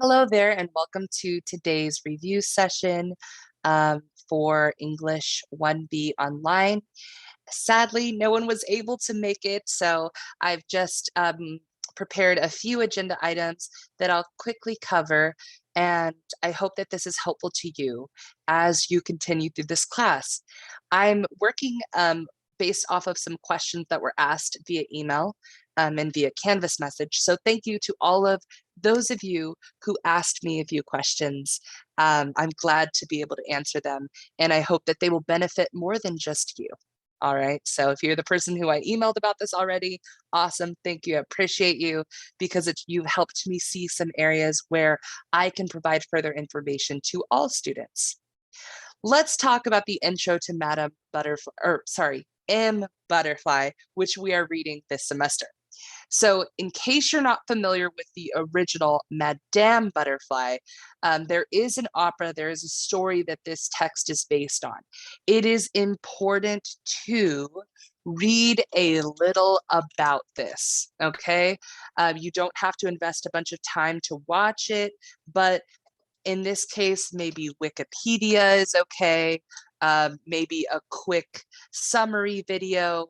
Hello there, and welcome to today's review session for English 1B online. Sadly, no one was able to make it, so I've just prepared a few agenda items that I'll quickly cover, and I hope that this is helpful to you as you continue through this class. I'm working based off of some questions that were asked via email and via Canvas message. So thank you to all of those of you who asked me a few questions. I'm glad to be able to answer them, and I hope that they will benefit more than just you. All right, so if you're the person who I emailed about this already, awesome, thank you, I appreciate you, because you've helped me see some areas where I can provide further information to all students. Let's talk about the intro to Madame Butterfly, or sorry, M. Butterfly, which we are reading this semester. So in case you're not familiar with the original Madame Butterfly, there is an opera, there is a story that this text is based on. It is important to read a little about this, okay? You don't have to invest a bunch of time to watch it, but in this case, maybe Wikipedia is okay. Maybe a quick summary video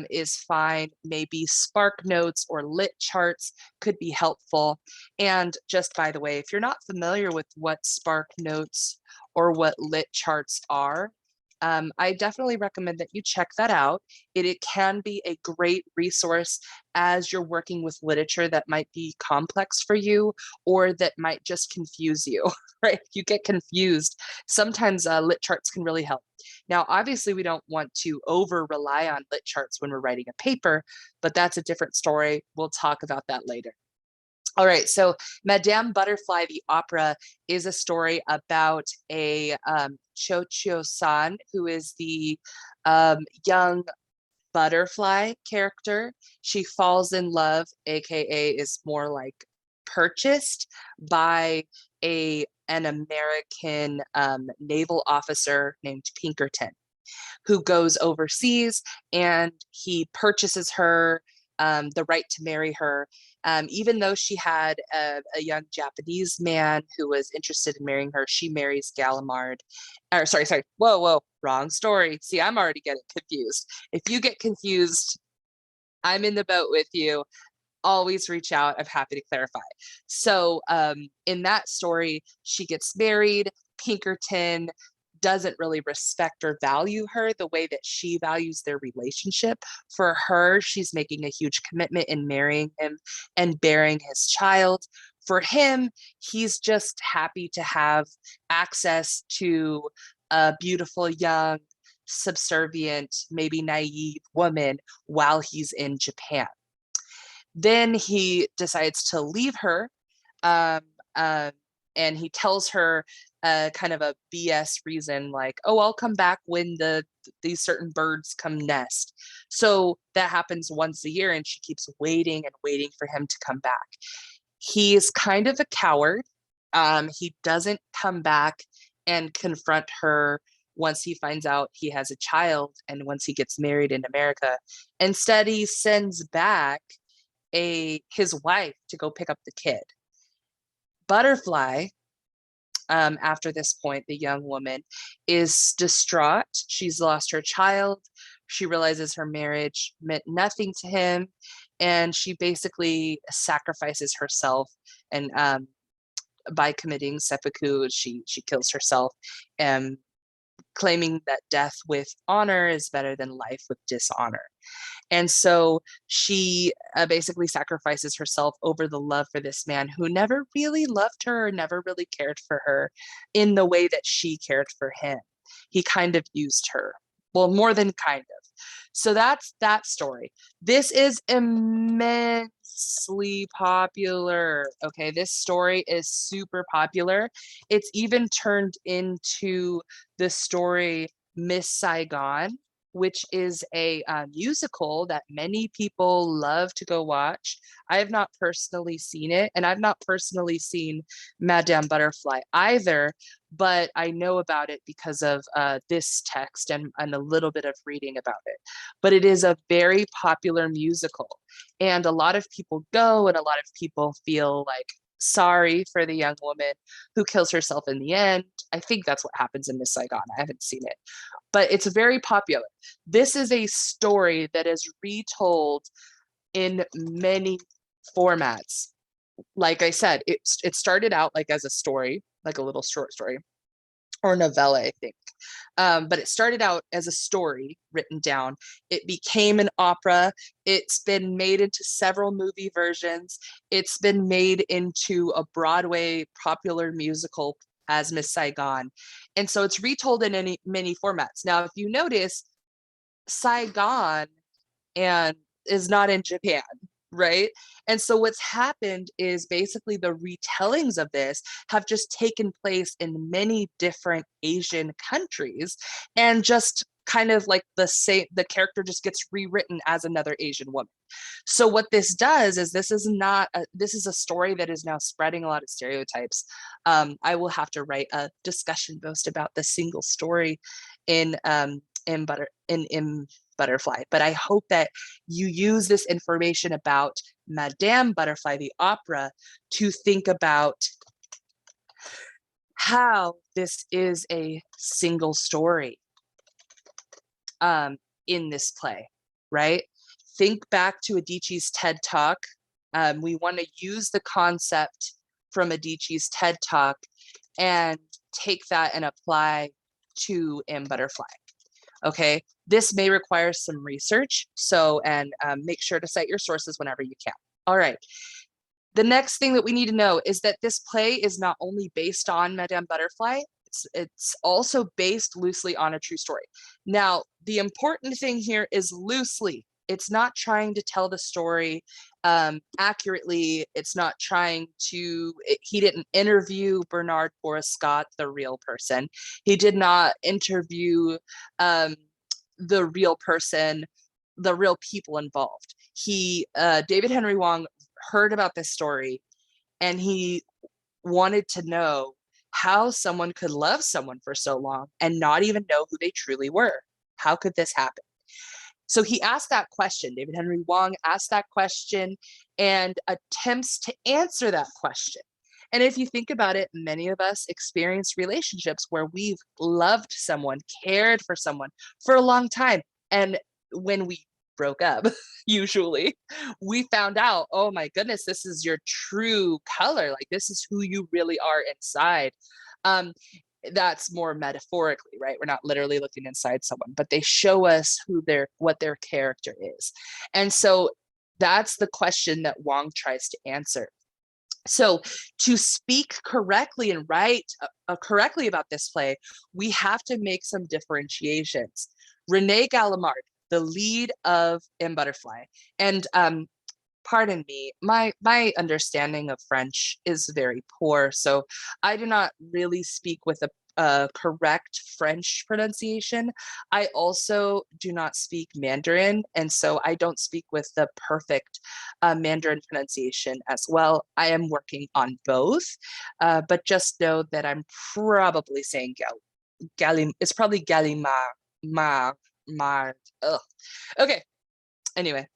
is fine. Maybe Spark Notes or Lit Charts could be helpful. And just by the way, if you're not familiar with what Spark Notes or what Lit Charts are, I definitely recommend that you check that out. It can be a great resource as you're working with literature that might be complex for you or that might just confuse you, right? If you get confused, sometimes lit charts can really help. Now, obviously, we don't want to over rely on lit charts when we're writing a paper, but that's a different story. We'll talk about that later. All right, so Madame Butterfly, the opera, is a story about a Cho-Cho-san, who is the young butterfly character. She falls in love, aka is more like purchased by an American naval officer named Pinkerton, who goes overseas, and he purchases her the right to marry her. Even though she had a young Japanese man who was interested in marrying her, she marries Gallimard. Or sorry, whoa, wrong story. See, I'm already getting confused. If you get confused, I'm in the boat with you. Always reach out. I'm happy to clarify. So in that story, she gets married. Pinkerton doesn't really respect or value her the way that she values their relationship. For her, she's making a huge commitment in marrying him and bearing his child. For him, he's just happy to have access to a beautiful, young, subservient, maybe naive woman while he's in Japan. Then he decides to leave her, um, uh, and he tells her kind of a BS reason, like, "Oh, I'll come back when these certain birds come nest." So that happens once a year, and she keeps waiting and waiting for him to come back. He is kind of a coward. He doesn't come back and confront her once he finds out he has a child and once he gets married in America. Instead, he sends back his wife to go pick up the kid. Butterfly, after this point, the young woman is distraught. She's lost her child. She realizes her marriage meant nothing to him, and she basically sacrifices herself. And by committing seppuku, she kills herself, and claiming that death with honor is better than life with dishonor. And so she basically sacrifices herself over the love for this man who never really loved her or never really cared for her in the way that she cared for him. He kind of used her. Well, more than kind of. So that's that story. This is immensely popular. Okay, this story is super popular. It's even turned into the story Miss Saigon, which is a musical that many people love to go watch. I have not personally seen it, and I've not personally seen Madame Butterfly either, but I know about it because of this text and a little bit of reading about it. But it is a very popular musical, and a lot of people go, and a lot of people feel like sorry for the young woman who kills herself in the end. I think that's what happens in Miss Saigon. I haven't seen it, but it's very popular. This is a story that is retold in many formats. Like I said, it started out like as a story, like a little short story or novella, I think. But it started out as a story written down. It became an opera. It's been made into several movie versions. It's been made into a Broadway popular musical as Miss Saigon. And so it's retold in many formats. Now, if you notice, Saigon and is not in Japan, right? And so what's happened is basically the retellings of this have just taken place in many different Asian countries, and just kind of like the character just gets rewritten as another Asian woman. So what this does is this is a story that is now spreading a lot of stereotypes. I will have to write a discussion post about the single story in in Butterfly, but I hope that you use this information about Madame Butterfly, the opera, to think about how this is a single story in this play, right? Think back to Adichie's TED Talk. We want to use the concept from Adichie's TED Talk and take that and apply to M Butterfly. Okay, this may require some research, so make sure to cite your sources whenever you can. All right. The next thing that we need to know is that this play is not only based on Madame Butterfly, it's also based loosely on a true story. Now, the important thing here is loosely. It's not trying to tell the story accurately. It's not trying to, he didn't interview Bernard Boris Scott, the real person. He did not interview the real person, the real people involved. David Henry Hwang heard about this story, and he wanted to know how someone could love someone for so long and not even know who they truly were. How could this happen? So he asked that question. David Henry Hwang asked that question and attempts to answer that question. And if you think about it, many of us experience relationships where we've loved someone, cared for someone for a long time. And when we broke up, usually, we found out, oh my goodness, this is your true color. Like, this is who you really are inside. That's more metaphorically, right? We're not literally looking inside someone, but they show us what their character is. And so that's the question that Hwang tries to answer. So to speak correctly and write correctly about this play, we have to make some differentiations. Renee Gallimard, the lead of M Butterfly, and pardon me, my understanding of French is very poor, so I do not really speak with a correct French pronunciation. I also do not speak Mandarin, and so I don't speak with the perfect Mandarin pronunciation as well. I am working on both, but just know that I'm probably saying it's probably Gallimard, okay. Anyway,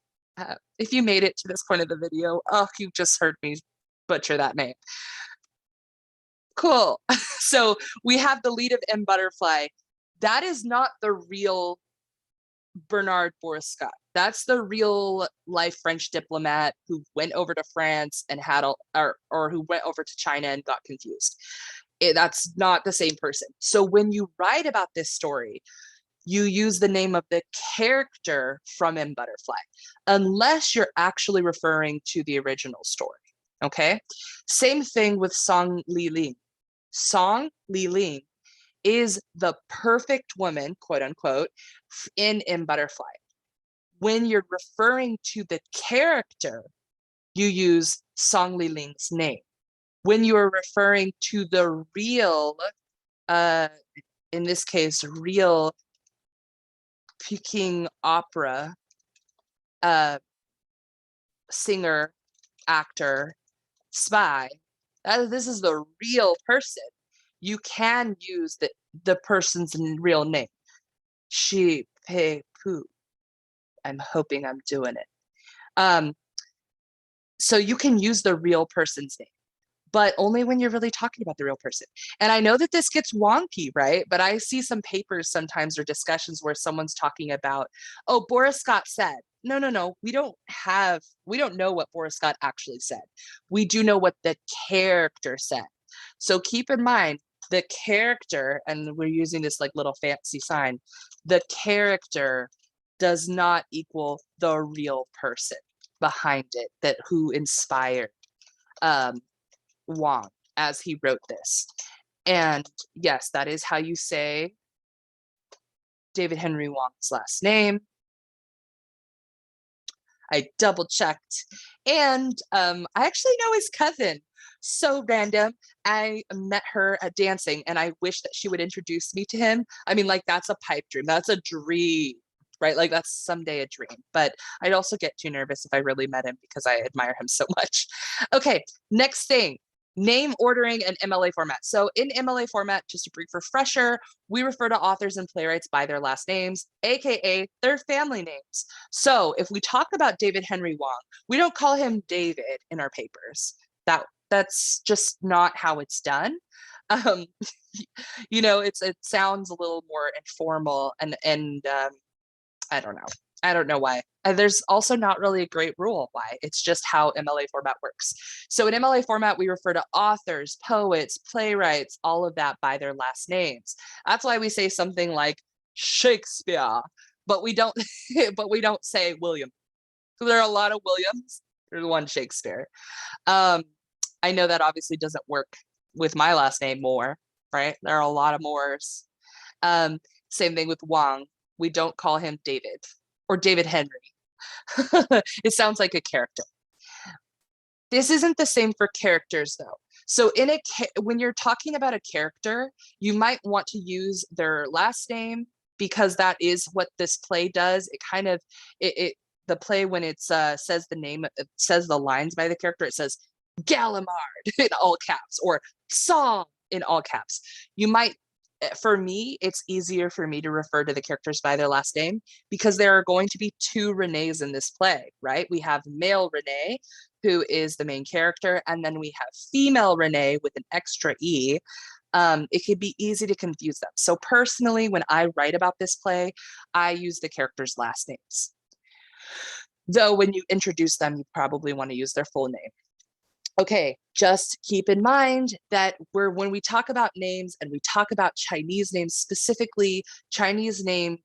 if you made it to this point of the video, oh, you just heard me butcher that name. Cool. So we have the lead of M Butterfly. That is not the real Bernard Boris Scott. That's the real life French diplomat who went over to France and or who went over to China and got confused. That's not the same person. So when you write about this story, you use the name of the character from M Butterfly, unless you're actually referring to the original story, okay? Same thing with Song Li Ling. Song Li Ling is the perfect woman, quote unquote, in M Butterfly. When you're referring to the character, you use Song Li Ling's name. When you are referring to the real, in this case, real Peking opera singer, actor, spy, this is the real person, you can use the person's real name. Shi Pei Pu. I'm hoping I'm doing it. So you can use the real person's name. but only when you're really talking about the real person. And I know that this gets wonky, right? But I see some papers sometimes or discussions where someone's talking about, oh, Boris Scott said. No, no, no. We don't know what Boris Scott actually said. We do know what the character said. So keep in mind the character, and we're using this like little fancy sign, the character does not equal the real person behind it, that who inspired Hwang as he wrote this. And yes, that is how you say David Henry Hwang's last name. I double checked. And I actually know his cousin. So random. I met her at dancing and I wish that she would introduce me to him. I mean, like, that's a pipe dream. That's a dream, right? Like, that's someday a dream. But I'd also get too nervous if I really met him because I admire him so much. Okay, next thing. Name ordering and MLA format. So in MLA format, just a brief refresher, we refer to authors and playwrights by their last names, AKA their family names. So if we talk about David Henry Hwang, we don't call him David in our papers. That's just not how it's done. Um, it sounds a little more informal and I don't know. I don't know why. There's also not really a great rule why. It's just how MLA format works. So in MLA format, we refer to authors, poets, playwrights, all of that by their last names. That's why we say something like Shakespeare, but we don't say William. So there are a lot of Williams. There's one Shakespeare. I know that obviously doesn't work with my last name, Moore, right? There are a lot of Moores. Same thing with Hwang. We don't call him David or David Henry. It sounds like a character. This isn't the same for characters though. So when you're talking about a character, you might want to use their last name because that is what this play does. It kind of, the play when it says the name, it says the lines by the character, it says Gallimard in all caps or song in all caps. You might, for me, it's easier for me to refer to the characters by their last name because there are going to be two Renees in this play, right? We have male Renee, who is the main character, and then we have female Renee with an extra E. It could be easy to confuse them. So personally, when I write about this play, I use the characters' last names. Though when you introduce them, you probably want to use their full name. Okay, just keep in mind that when we talk about names and we talk about Chinese names, specifically Chinese name,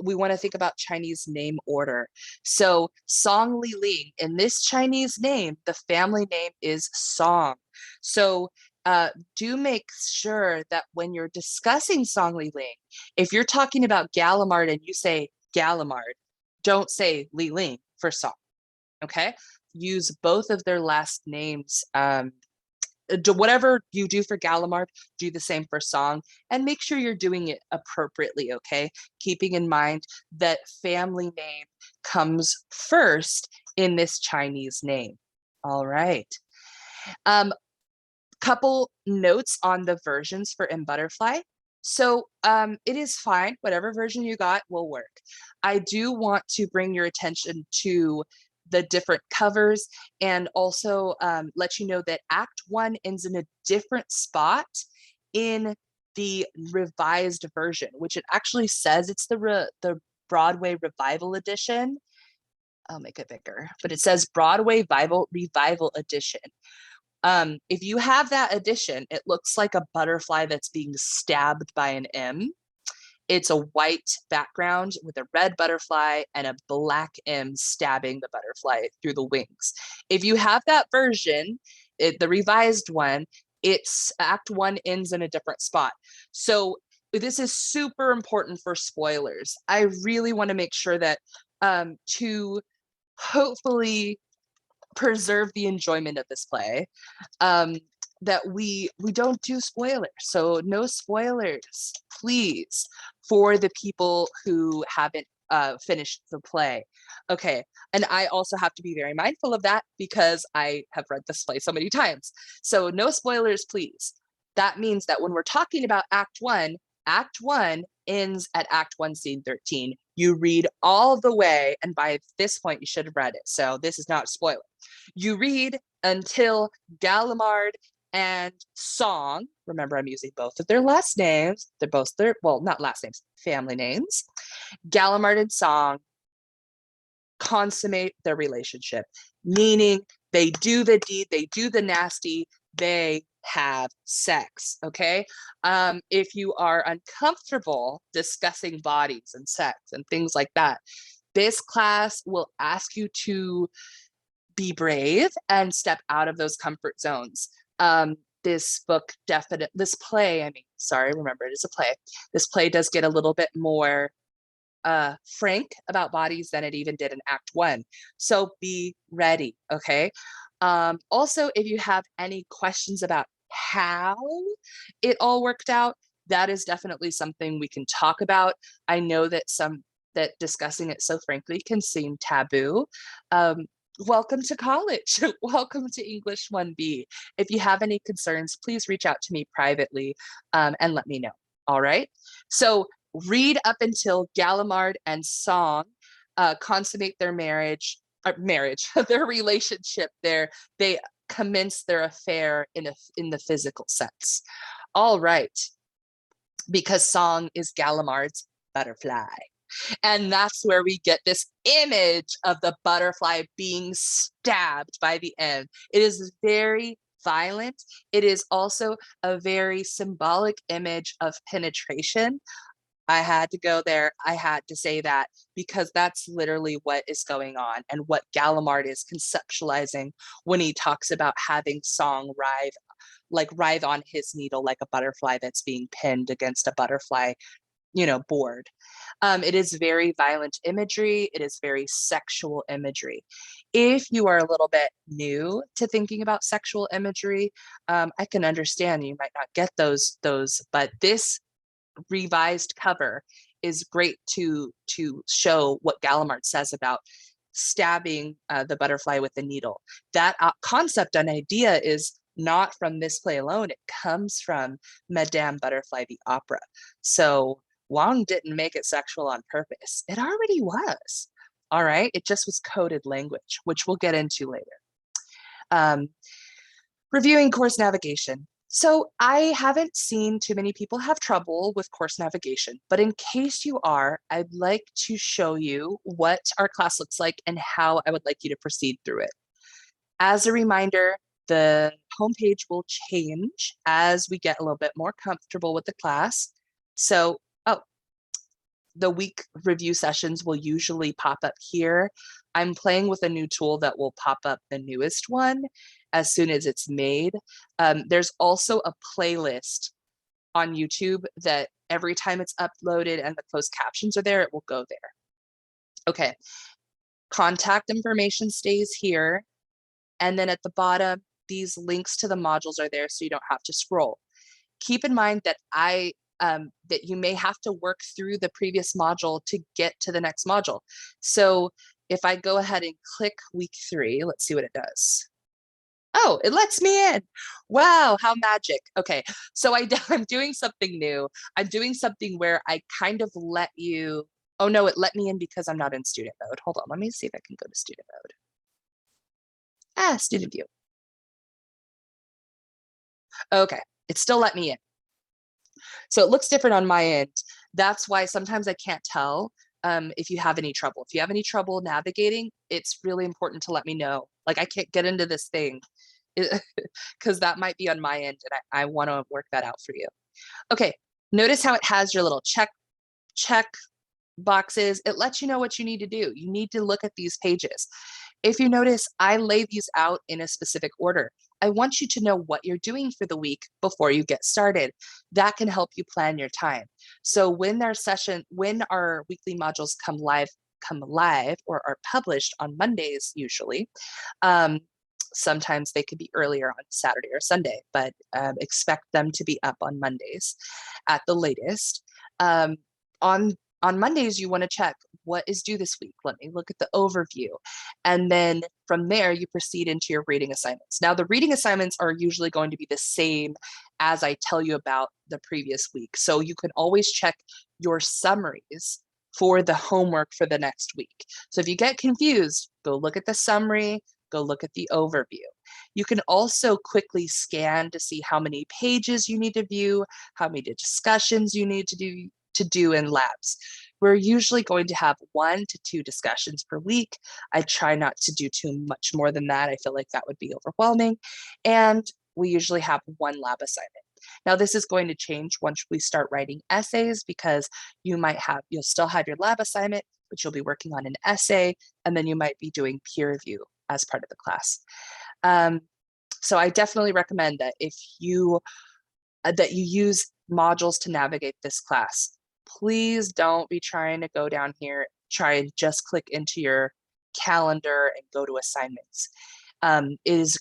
we want to think about Chinese name order. So Song Li Ling, in this Chinese name, the family name is Song. So do make sure that when you're discussing Song Li Ling, if you're talking about Gallimard and you say Gallimard, don't say Li Ling for Song, okay? Use both of their last names. Whatever you do for Gallimard, do the same for Song, and make sure you're doing it appropriately, okay? Keeping in mind that family name comes first in this Chinese name. All right. Couple notes on the versions for M Butterfly. So it is fine. Whatever version you got will work. I do want to bring your attention to the different covers and also let you know that Act 1 ends in a different spot in the revised version, which it actually says it's the Broadway Revival Edition. I'll make it bigger, but it says Broadway Revival Edition. If you have that edition, it looks like a butterfly that's being stabbed by an M. It's a white background with a red butterfly and a black M stabbing the butterfly through the wings. If you have that version, the revised one, it's Act 1 ends in a different spot. So this is super important for spoilers. I really want to make sure that to hopefully preserve the enjoyment of this play, that we don't do spoilers. So no spoilers, please, for the people who haven't finished the play. Okay, and I also have to be very mindful of that because I have read this play so many times. So no spoilers, please. That means that when we're talking about Act 1 ends at Act 1, Scene 13. You read all the way, and by this point, you should have read it. So this is not a spoiler. You read until Gallimard and Song, remember I'm using both of their last names. They're both well, not last names, family names. Gallimard and Song consummate their relationship, meaning they do the deed, they do the nasty, they have sex. Okay. If you are uncomfortable discussing bodies and sex and things like that, this class will ask you to be brave and step out of those comfort zones. This play, remember, it is a play. This play does get a little bit more frank about bodies than it even did in Act 1. So be ready, okay? Also, if you have any questions about how it all worked out, that is definitely something we can talk about. I know that discussing it so frankly can seem taboo. Welcome to college. Welcome to English 1B. If you have any concerns, please reach out to me privately and let me know. All right. So read up until Gallimard and Song consummate their their relationship. They commence their affair in the physical sense. All right. Because Song is Gallimard's butterfly. And that's where we get this image of the butterfly being stabbed by the end. It is very violent. It is also a very symbolic image of penetration. I had to go there. I had to say that because that's literally what is going on and what Gallimard is conceptualizing when he talks about having Song writhe on his needle like a butterfly that's being pinned against a butterfly board. It is very violent imagery. It is very sexual imagery. If you are a little bit new to thinking about sexual imagery, I can understand you might not get those, but this revised cover is great to show what Gallimard says about stabbing the butterfly with the needle. That concept and idea is not from this play alone. It comes from Madame Butterfly, the opera. So Hwang didn't make it sexual on purpose. It already was. All right. It just was coded language, which we'll get into later. Reviewing course navigation. So I haven't seen too many people have trouble with course navigation, but in case you are, I'd like to show you what our class looks like and how I would like you to proceed through it. As a reminder, the homepage will change as we get a little bit more comfortable with the class. So, the week review sessions will usually pop up here. I'm playing with a new tool that will pop up the newest one as soon as it's made. There's also a playlist on YouTube that every time it's uploaded and the closed captions are there, it will go there. Okay, contact information stays here. And then at the bottom, these links to the modules are there so you don't have to scroll. Keep in mind that that you may have to work through the previous module to get to the next module. So if I go ahead and click week 3, let's see what it does. Oh, it lets me in. Wow, how magic. Okay, so I'm doing something new. I'm doing something where I kind of let you, oh no, it let me in because I'm not in student mode. Hold on, let me see if I can go to student mode. Student view. Okay, it still let me in. So it looks different on my end. That's why sometimes I can't tell if you have any trouble. If you have any trouble navigating, it's really important to let me know. Like I can't get into this thing because that might be on my end and I want to work that out for you. Okay, notice how it has your little check boxes. It lets you know what you need to do. You need to look at these pages. If you notice, I lay these out in a specific order. I want you to know what you're doing for the week before you get started. That can help you plan your time. So when our weekly modules come live or are published on Mondays, usually, sometimes they could be earlier on Saturday or Sunday, but expect them to be up on Mondays at the latest. On Mondays, you want to check what is due this week. Let me look at the overview. And then from there, you proceed into your reading assignments. Now, the reading assignments are usually going to be the same as I tell you about the previous week. So you can always check your summaries for the homework for the next week. So if you get confused, go look at the summary, go look at the overview. You can also quickly scan to see how many pages you need to view, how many discussions you need to do in labs. We're usually going to have 1 to 2 discussions per week. I try not to do too much more than that. I feel like that would be overwhelming. And we usually have 1 lab assignment. Now, this is going to change once we start writing essays, because you'll still have your lab assignment, but you'll be working on an essay, and then you might be doing peer review as part of the class. So I definitely recommend that if you use modules to navigate this class. Please don't be trying to go down here, try and just click into your calendar and go to assignments.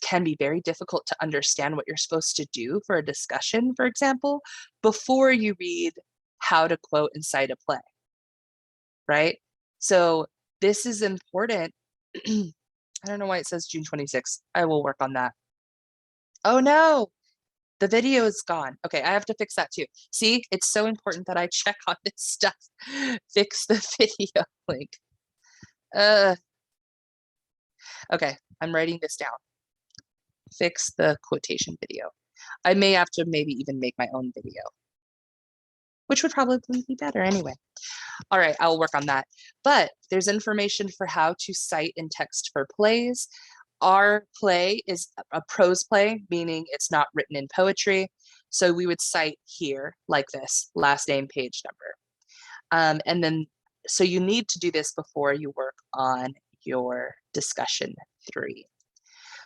Can be very difficult to understand what you're supposed to do for a discussion, for example, before you read how to quote and cite a play, right? So this is important. I don't know why it says June 26th. I will work on that. Oh no, the video is gone. Okay, I have to fix that too. See, it's so important that I check on this stuff. Fix the video link. Okay, I'm writing this down. Fix the quotation video. I may have to maybe even make my own video, which would probably be better anyway. All right, I'll work on that. But there's information for how to cite in text for plays. Our play is a prose play, meaning it's not written in poetry. So we would cite here like this, last name, page number. And then, so you need to do this before you work on your discussion 3.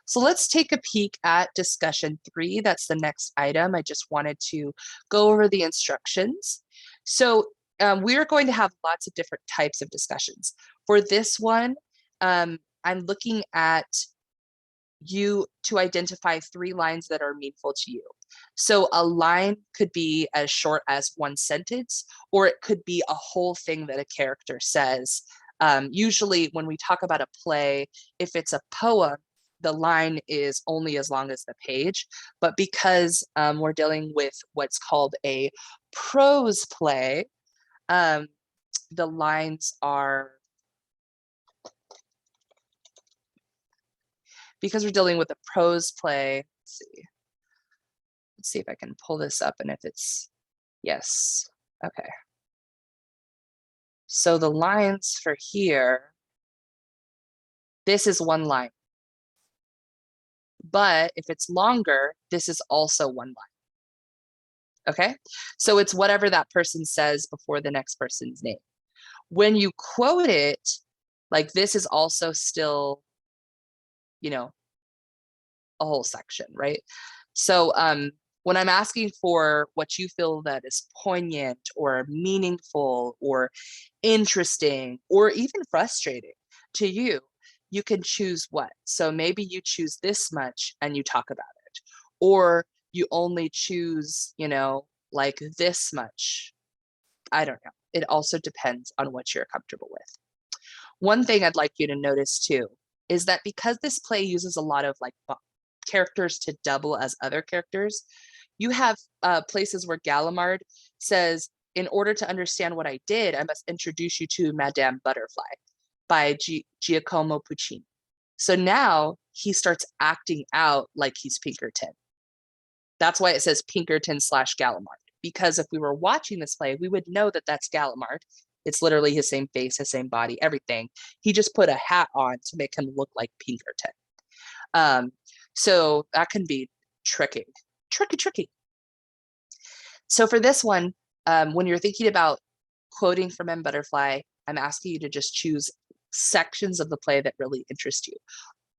So let's take a peek at discussion 3. That's the next item. I just wanted to go over the instructions. So we are going to have lots of different types of discussions. For this one, I'm looking at you to identify 3 lines that are meaningful to you. So a line could be as short as 1 sentence, or it could be a whole thing that a character says. Usually when we talk about a play, if it's a poem, the line is only as long as the page. But because we're dealing with what's called a prose play, the lines are, because we're dealing with a prose play, let's see if I can pull this up and if it's, yes, okay. So the lines for here, this is 1 line. But if it's longer, this is also 1 line. Okay, so it's whatever that person says before the next person's name. When you quote it, like this is also still, you know, a whole section, right? So when I'm asking for what you feel that is poignant or meaningful or interesting or even frustrating to you, you can choose what. So maybe you choose this much and you talk about it, or you only choose, you know, like this much. I don't know. It also depends on what you're comfortable with. One thing I'd like you to notice too is that because this play uses a lot of like characters to double as other characters, you have places where Gallimard says, in order to understand what I did, I must introduce you to Madame Butterfly by Giacomo Puccini. So now he starts acting out like he's Pinkerton. That's why it says Pinkerton / Gallimard, because if we were watching this play, we would know that that's Gallimard. It's literally his same face, his same body, everything. He just put a hat on to make him look like Pinkerton. So that can be tricky. So for this one, when you're thinking about quoting from M. Butterfly, I'm asking you to just choose sections of the play that really interest you.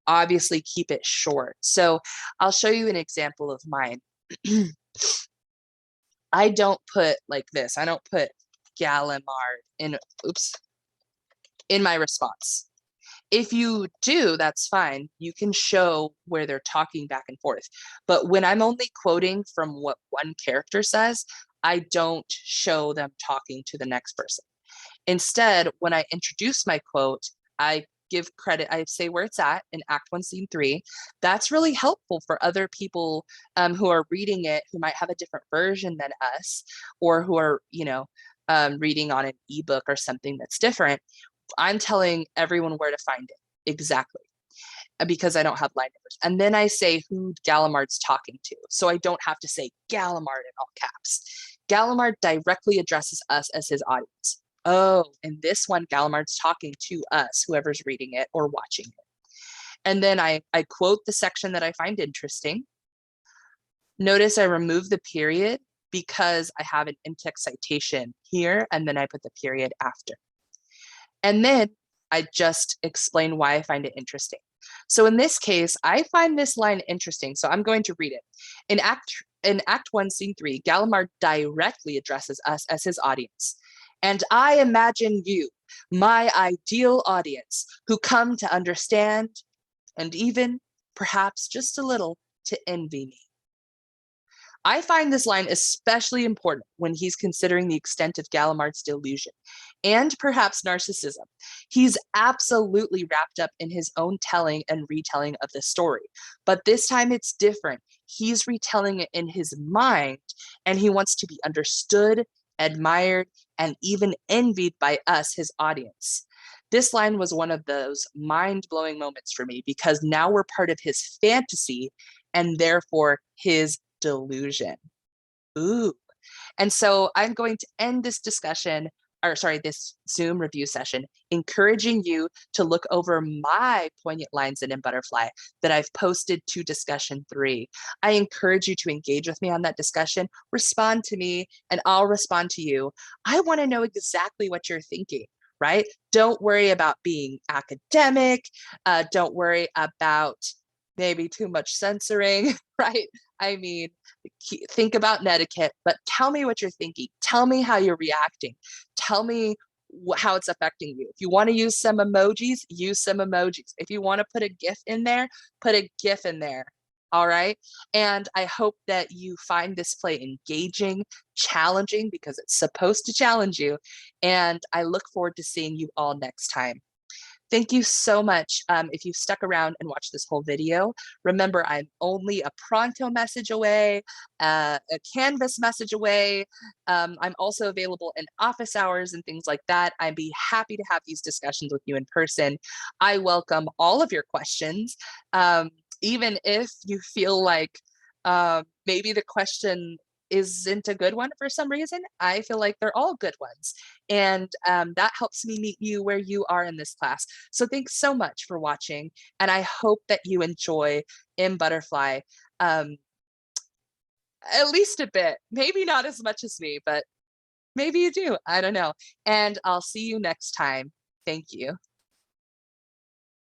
Obviously, keep it short. So I'll show you an example of mine. I don't put like this. I don't put Gallimard in my response. If you do, that's fine. You can show where they're talking back and forth. But when I'm only quoting from what one character says, I don't show them talking to the next person. Instead, when I introduce my quote, I give credit, I say where it's at in Act 1, Scene 3. That's really helpful for other people who are reading it, who might have a different version than us, or who are, you know, reading on an ebook or something that's different, I'm telling everyone where to find it exactly, because I don't have line numbers. And then I say who Gallimard's talking to. So I don't have to say Gallimard in all caps. Gallimard directly addresses us as his audience. Oh, and this one, Gallimard's talking to us, whoever's reading it or watching it. And then I quote the section that I find interesting. Notice I remove the period because I have an in-text citation here, and then I put the period after. And then I just explain why I find it interesting. So in this case, I find this line interesting, so I'm going to read it. In Act 1, Scene 3, Gallimard directly addresses us as his audience. And I imagine you, my ideal audience, who come to understand and even, perhaps just a little, to envy me. I find this line especially important when he's considering the extent of Gallimard's delusion and perhaps narcissism. He's absolutely wrapped up in his own telling and retelling of the story, but this time it's different. He's retelling it in his mind, and he wants to be understood, admired, and even envied by us, his audience. This line was one of those mind-blowing moments for me because now we're part of his fantasy and therefore his delusion. Ooh. And so I'm going to end this discussion, or sorry, this Zoom review session, encouraging you to look over my poignant lines in Butterfly that I've posted to discussion 3. I encourage you to engage with me on that discussion, respond to me, and I'll respond to you. I want to know exactly what you're thinking, right? Don't worry about being academic. Don't worry about maybe too much censoring, right? I mean, think about netiquette, but tell me what you're thinking. Tell me how you're reacting. Tell me how it's affecting you. If you want to use some emojis, use some emojis. If you want to put a GIF in there, put a GIF in there. All right. And I hope that you find this play engaging, challenging, because it's supposed to challenge you. And I look forward to seeing you all next time. Thank you so much. If you've stuck around and watched this whole video, remember I'm only a pronto message away, a Canvas message away. I'm also available in office hours and things like that. I'd be happy to have these discussions with you in person. I welcome all of your questions, even if you feel like maybe the question isn't a good one for some reason. I feel like they're all good ones. And that helps me meet you where you are in this class. So thanks so much for watching. And I hope that you enjoy Butterfly at least a bit. Maybe not as much as me, but maybe you do. I don't know. And I'll see you next time. Thank you.